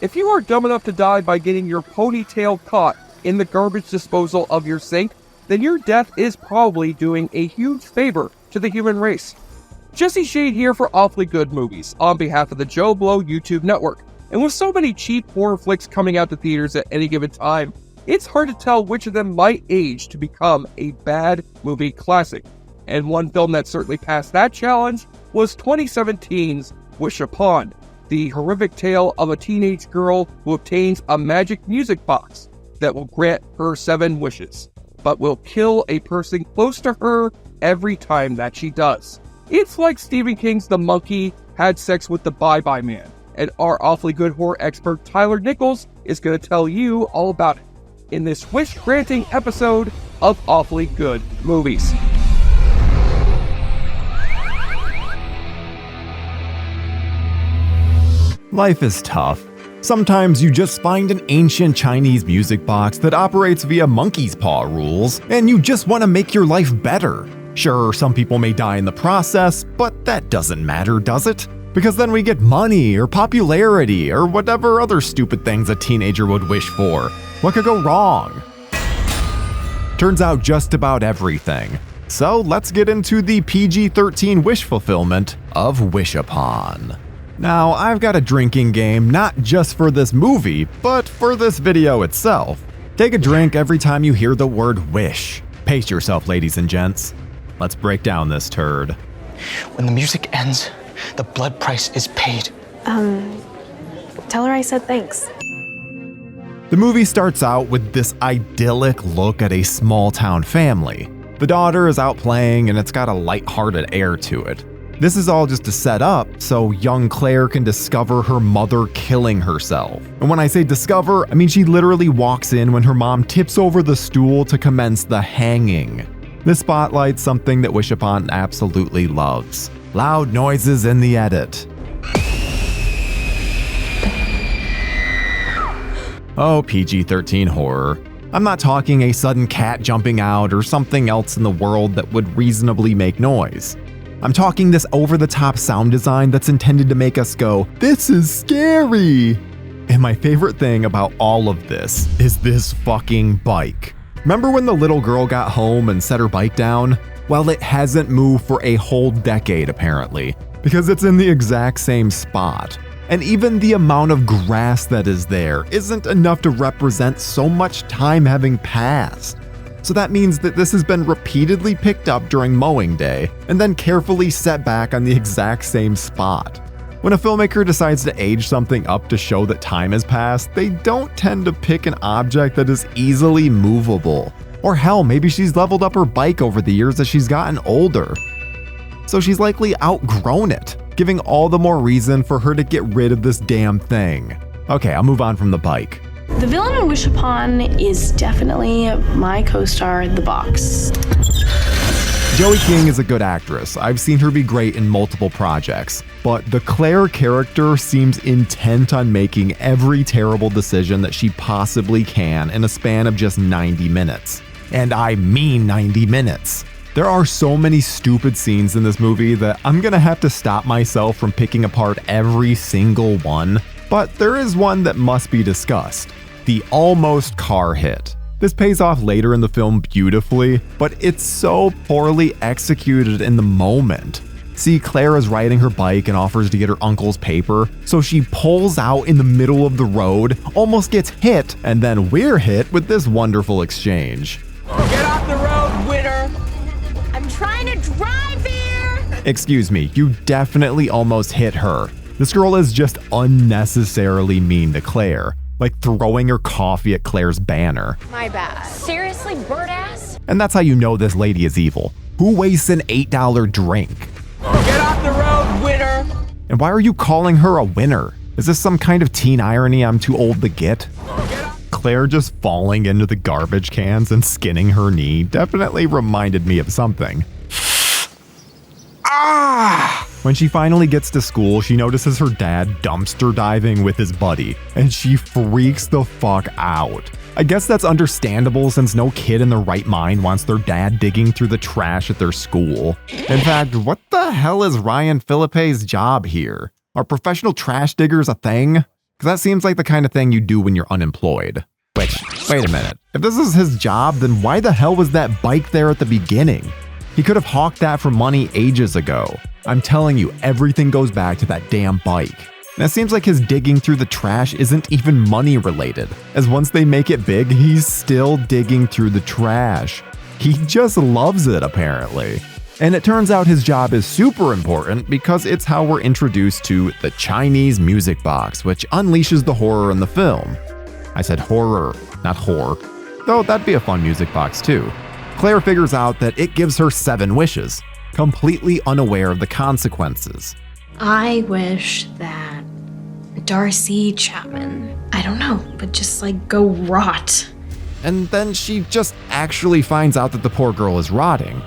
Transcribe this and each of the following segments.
If you are dumb enough to die by getting your ponytail caught in the garbage disposal of your sink, then your death is probably doing a huge favor to the human race. Jesse Shade here for Awfully Good Movies, on behalf of the JoBlo YouTube network. And with so many cheap horror flicks coming out to theaters at any given time, it's hard to tell which of them might age to become a bad movie classic. And one film that certainly passed that challenge was 2017's Wish Upon, the horrific tale of a teenage girl who obtains a magic music box that will grant her 7 wishes, but will kill a person close to her every time that she does. It's like Stephen King's The Monkey had sex with the Bye-Bye Man, and our Awfully Good horror expert Tyler Nichols is going to tell you all about it in this wish-granting episode of Awfully Good Movies. Life is tough. Sometimes you just find an ancient Chinese music box that operates via monkey's paw rules, and you just want to make your life better. Sure, some people may die in the process, but that doesn't matter, does it? Because then we get money or popularity or whatever other stupid things a teenager would wish for. What could go wrong? Turns out just about everything. So let's get into the PG-13 wish fulfillment of Wish Upon. Now, I've got a drinking game not just for this movie, but for this video itself. Take a drink every time you hear the word wish. Pace yourself, ladies and gents. Let's break down this turd. When the music ends, the blood price is paid. Tell her I said thanks. The movie starts out with this idyllic look at a small town family. The daughter is out playing and it's got a lighthearted air to it. This is all just to set up so young Claire can discover her mother killing herself. And when I say discover, I mean she literally walks in when her mom tips over the stool to commence the hanging. This spotlights something that Wish Upon absolutely loves: loud noises in the edit. Oh, PG-13 horror. I'm not talking a sudden cat jumping out or something else in the world that would reasonably make noise. I'm talking this over-the-top sound design that's intended to make us go, "This is scary!" And my favorite thing about all of this is this fucking bike. Remember when the little girl got home and set her bike down? Well, it hasn't moved for a whole decade apparently, because it's in the exact same spot. And even the amount of grass that is there isn't enough to represent so much time having passed. So that means that this has been repeatedly picked up during mowing day and then carefully set back on the exact same spot. When a filmmaker decides to age something up to show that time has passed, they don't tend to pick an object that is easily movable. Or hell, maybe she's leveled up her bike over the years as she's gotten older. So she's likely outgrown it, giving all the more reason for her to get rid of this damn thing. Okay, I'll move on from the bike. The villain in Wish Upon is definitely my co-star, The Box. Joey King is a good actress. I've seen her be great in multiple projects, but the Claire character seems intent on making every terrible decision that she possibly can in a span of just 90 minutes. And I mean 90 minutes. There are so many stupid scenes in this movie that I'm gonna have to stop myself from picking apart every single one, but there is one that must be discussed: the almost car hit. This pays off later in the film beautifully, but it's so poorly executed in the moment. See, Claire is riding her bike and offers to get her uncle's paper, so she pulls out in the middle of the road, almost gets hit, and then we're hit with this wonderful exchange. Get off the road, winner! I'm trying to drive here! Excuse me, you definitely almost hit her. This girl is just unnecessarily mean to Claire, like throwing her coffee at Claire's banner. My bad. Seriously, bird ass? And that's how you know this lady is evil. Who wastes an $8 drink? Get off the road, winner! And why are you calling her a winner? Is this some kind of teen irony I'm too old to get? Claire just falling into the garbage cans and skinning her knee definitely reminded me of something. When she finally gets to school, she notices her dad dumpster diving with his buddy, and she freaks the fuck out. I guess that's understandable since no kid in their right mind wants their dad digging through the trash at their school. In fact, what the hell is Ryan Phillippe's job here? Are professional trash diggers a thing? Because that seems like the kind of thing you do when you're unemployed. Which, wait a minute, if this is his job, then why the hell was that bike there at the beginning? He could have hawked that for money ages ago. I'm telling you, everything goes back to that damn bike. And it seems like his digging through the trash isn't even money related, as once they make it big, he's still digging through the trash. He just loves it, apparently. And it turns out his job is super important because it's how we're introduced to the Chinese music box, which unleashes the horror in the film. I said horror, not whore. Though that'd be a fun music box too. Claire figures out that it gives her 7 wishes, completely unaware of the consequences. I wish that Darcy Chapman, I don't know, but just like go rot. And then she just actually finds out that the poor girl is rotting.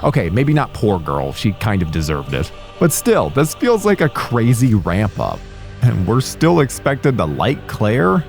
Okay, maybe not poor girl, she kind of deserved it. But still, this feels like a crazy ramp up. And we're still expected to like Claire?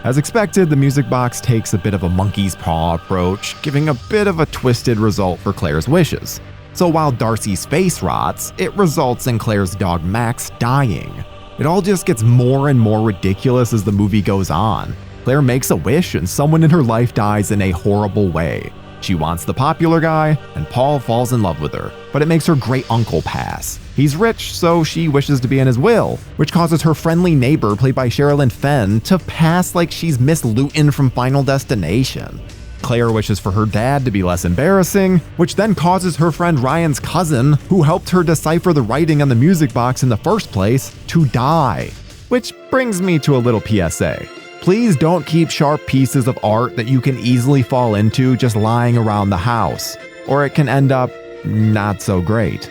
As expected, the music box takes a bit of a monkey's paw approach, giving a bit of a twisted result for Claire's wishes. So while Darcy's face rots, it results in Claire's dog Max dying. It all just gets more and more ridiculous as the movie goes on. Claire makes a wish and someone in her life dies in a horrible way. She wants the popular guy, and Paul falls in love with her, but it makes her great uncle pass. He's rich, so she wishes to be in his will, which causes her friendly neighbor, played by Sherilyn Fenn, to pass like she's Miss Luton from Final Destination. Claire wishes for her dad to be less embarrassing, which then causes her friend Ryan's cousin, who helped her decipher the writing on the music box in the first place, to die. Which brings me to a little PSA. Please don't keep sharp pieces of art that you can easily fall into just lying around the house, or it can end up not so great.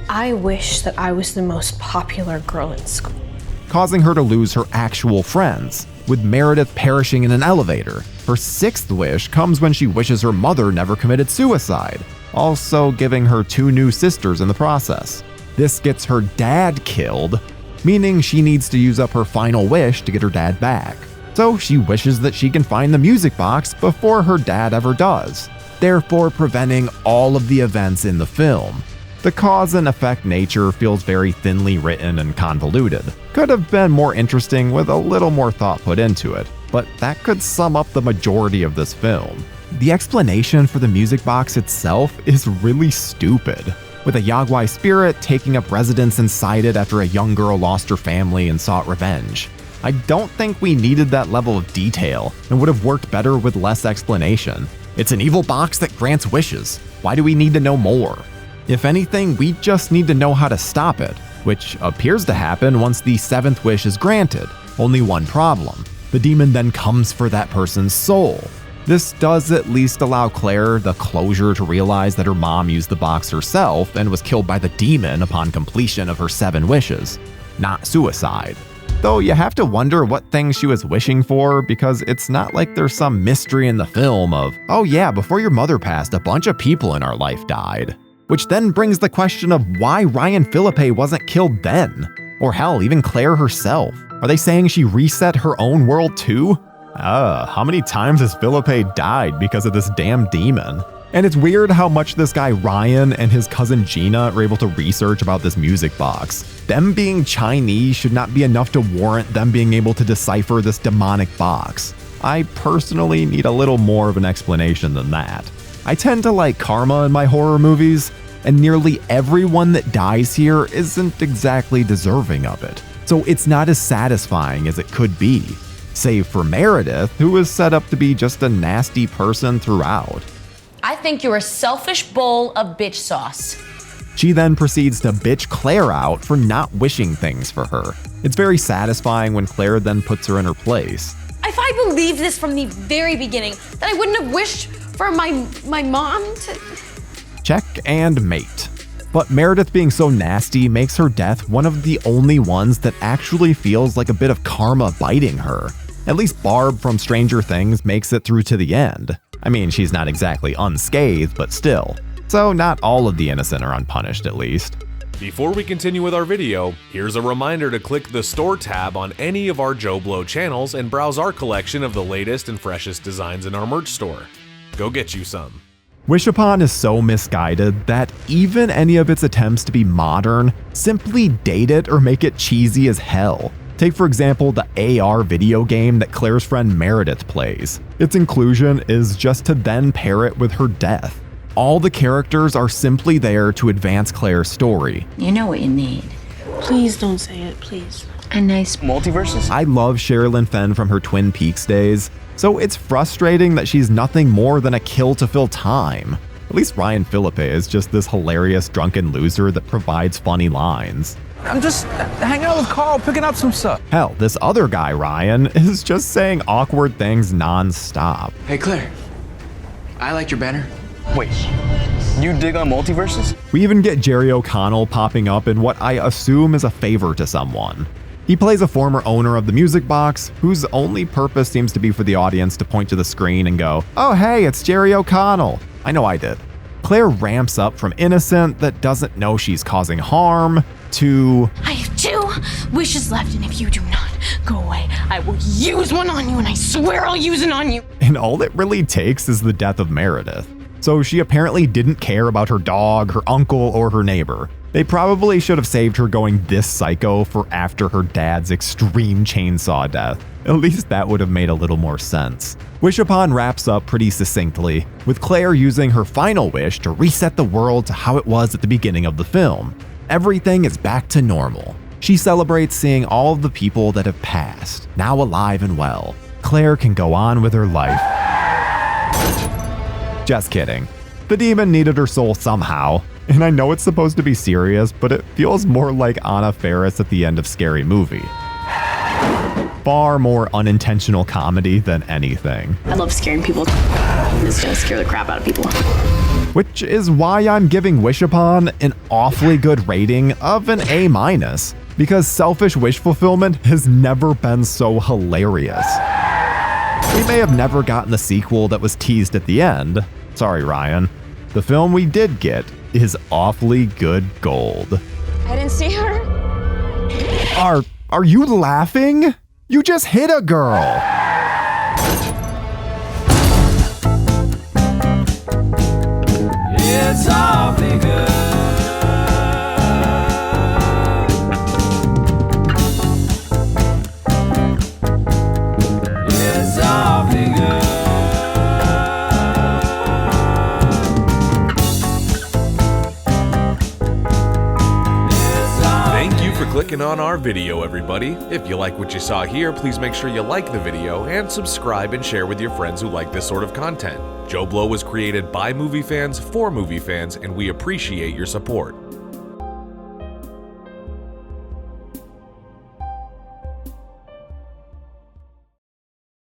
I wish that I was the most popular girl in school. Causing her to lose her actual friends, with Meredith perishing in an elevator. Her 6th wish comes when she wishes her mother never committed suicide, also giving her 2 new sisters in the process. This gets her dad killed, meaning she needs to use up her final wish to get her dad back. So she wishes that she can find the music box before her dad ever does, therefore preventing all of the events in the film. The cause and effect nature feels very thinly written and convoluted. Could have been more interesting with a little more thought put into it, but that could sum up the majority of this film. The explanation for the music box itself is really stupid, with a Yagwai spirit taking up residence inside it after a young girl lost her family and sought revenge. I don't think we needed that level of detail and would have worked better with less explanation. It's an evil box that grants wishes. Why do we need to know more? If anything, we just need to know how to stop it, which appears to happen once the 7th wish is granted. Only one problem. The demon then comes for that person's soul. This does at least allow Claire the closure to realize that her mom used the box herself and was killed by the demon upon completion of her 7 wishes, not suicide. Though you have to wonder what things she was wishing for, because it's not like there's some mystery in the film of, oh yeah, before your mother passed, a bunch of people in our life died. Which then brings the question of why Ryan Philippe wasn't killed then. Or hell, even Claire herself. Are they saying she reset her own world too? How many times has Philippe died because of this damn demon? And it's weird how much this guy Ryan and his cousin Gina are able to research about this music box. Them being Chinese should not be enough to warrant them being able to decipher this demonic box. I personally need a little more of an explanation than that. I tend to like karma in my horror movies, and nearly everyone that dies here isn't exactly deserving of it. So it's not as satisfying as it could be, save for Meredith, who is set up to be just a nasty person throughout. I think you're a selfish bowl of bitch sauce. She then proceeds to bitch Claire out for not wishing things for her. It's very satisfying when Claire then puts her in her place. If I believed this from the very beginning, then I wouldn't have wished for my mom to... Check and mate. But Meredith being so nasty makes her death one of the only ones that actually feels like a bit of karma biting her. At least Barb from Stranger Things makes it through to the end. I mean, she's not exactly unscathed, but still. So not all of the innocent are unpunished, at least. Before we continue with our video, here's a reminder to click the Store tab on any of our JoBlo channels and browse our collection of the latest and freshest designs in our merch store. Go get you some. Wish Upon is so misguided that even any of its attempts to be modern simply date it or make it cheesy as hell. Take for example the AR video game that Claire's friend Meredith plays. Its inclusion is just to then pair it with her death. All the characters are simply there to advance Claire's story. You know what you need. Please don't say it, please. A nice multiverses? I love Sherilyn Fenn from her Twin Peaks days, so it's frustrating that she's nothing more than a kill to fill time. At least Ryan Philippe is just this hilarious drunken loser that provides funny lines. I'm just hanging out with Carl, picking up some stuff. Hell, this other guy, Ryan, is just saying awkward things non-stop. Hey, Claire. I liked your banner. Wait, you dig on multiverses? We even get Jerry O'Connell popping up in what I assume is a favor to someone. He plays a former owner of the music box, whose only purpose seems to be for the audience to point to the screen and go, "Oh hey, it's Jerry O'Connell." I know I did. Claire ramps up from innocent that doesn't know she's causing harm to, I have 2 wishes left, and if you do not go away, I will use one on you, and I swear I'll use it on you. and all it really takes is the death of Meredith. So she apparently didn't care about her dog, her uncle, or her neighbor. They probably should have saved her going this psycho for after her dad's extreme chainsaw death. At least that would have made a little more sense. Wish Upon wraps up pretty succinctly, with Claire using her final wish to reset the world to how it was at the beginning of the film. Everything is back to normal. She celebrates seeing all of the people that have passed, now alive and well. Claire can go on with her life. Just kidding. The demon needed her soul somehow, and I know it's supposed to be serious, but it feels more like Anna Faris at the end of Scary Movie. Far more unintentional comedy than anything. I love scaring people. It's gonna scare the crap out of people. Which is why I'm giving Wish Upon an awfully good rating of an A-, because selfish wish fulfillment has never been so hilarious. We may have never gotten the sequel that was teased at the end. Sorry, Ryan. The film we did get is awfully good gold. I didn't see her. Are you laughing? You just hit a girl. It's awfully good. It's awfully good. Thank you for clicking on our video, everybody. If you like what you saw here, please make sure you like the video and subscribe and share with your friends who like this sort of content. JoBlo was created by movie fans for movie fans, and we appreciate your support.